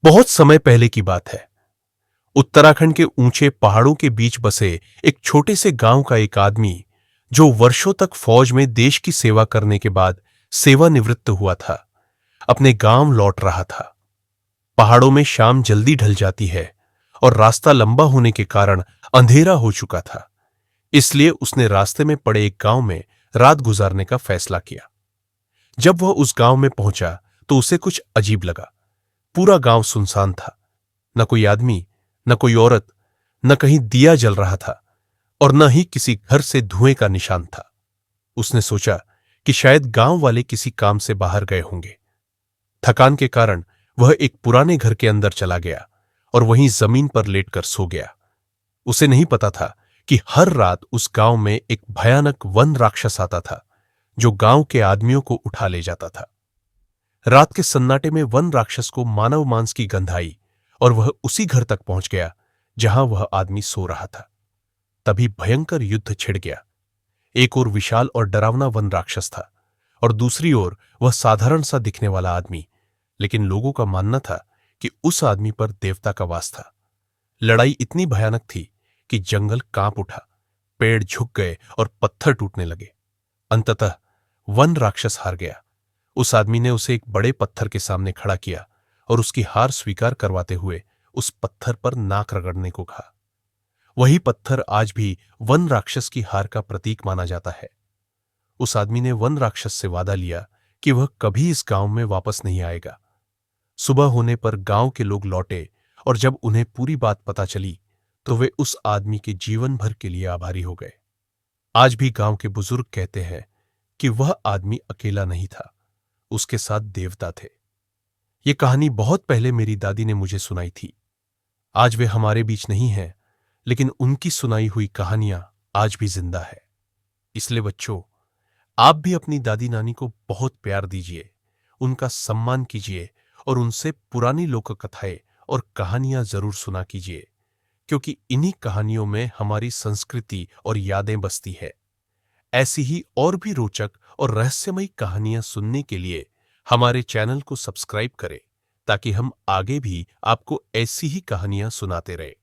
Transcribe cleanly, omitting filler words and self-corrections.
बहुत समय पहले की बात है। उत्तराखंड के ऊंचे पहाड़ों के बीच बसे एक छोटे से गांव का एक आदमी, जो वर्षों तक फौज में देश की सेवा करने के बाद सेवानिवृत्त हुआ था, अपने गांव लौट रहा था। पहाड़ों में शाम जल्दी ढल जाती है और रास्ता लंबा होने के कारण अंधेरा हो चुका था। इसलिए उसने रास्ते में पड़े एक गांव में रात गुजारने का फैसला किया। जब वह उस गांव में पहुंचा तो उसे कुछ अजीब लगा। पूरा गांव सुनसान था। न कोई आदमी, न कोई औरत, न कहीं दिया जल रहा था और न ही किसी घर से धुएं का निशान था। उसने सोचा कि शायद गांव वाले किसी काम से बाहर गए होंगे। थकान के कारण वह एक पुराने घर के अंदर चला गया और वहीं जमीन पर लेटकर सो गया। उसे नहीं पता था कि हर रात उस गांव में एक भयानक वन राक्षस आता था, जो गांव के आदमियों को उठा ले जाता था। रात के सन्नाटे में वन राक्षस को मानव मांस की गंध आई और वह उसी घर तक पहुंच गया जहां वह आदमी सो रहा था। तभी भयंकर युद्ध छिड़ गया। एक ओर विशाल और डरावना वन राक्षस था और दूसरी ओर वह साधारण सा दिखने वाला आदमी। लेकिन लोगों का मानना था कि उस आदमी पर देवता का वास था। लड़ाई इतनी भयानक थी कि जंगल कांप उठा, पेड़ झुक गए और पत्थर टूटने लगे। अंततः वन राक्षस हार गया। उस आदमी ने उसे एक बड़े पत्थर के सामने खड़ा किया और उसकी हार स्वीकार करवाते हुए उस पत्थर पर नाक रगड़ने को कहा। वही पत्थर आज भी वन राक्षस की हार का प्रतीक माना जाता है। उस आदमी ने वन राक्षस से वादा लिया कि वह कभी इस गांव में वापस नहीं आएगा। सुबह होने पर गांव के लोग लौटे और जब उन्हें पूरी बात पता चली तो वे उस आदमी के जीवन भर के लिए आभारी हो गए। आज भी गांव के बुजुर्ग कहते हैं कि वह आदमी अकेला नहीं था, उसके साथ देवता थे। ये कहानी बहुत पहले मेरी दादी ने मुझे सुनाई थी। आज वे हमारे बीच नहीं हैं, लेकिन उनकी सुनाई हुई कहानियां आज भी जिंदा है। इसलिए बच्चों, आप भी अपनी दादी नानी को बहुत प्यार दीजिए, उनका सम्मान कीजिए और उनसे पुरानी लोक कथाएं और कहानियां जरूर सुना कीजिए, क्योंकि इन्हीं कहानियों में हमारी संस्कृति और यादें बसती है। ऐसी ही और भी रोचक और रहस्यमयी कहानियां सुनने के लिए हमारे चैनल को सब्सक्राइब करें, ताकि हम आगे भी आपको ऐसी ही कहानियां सुनाते रहें।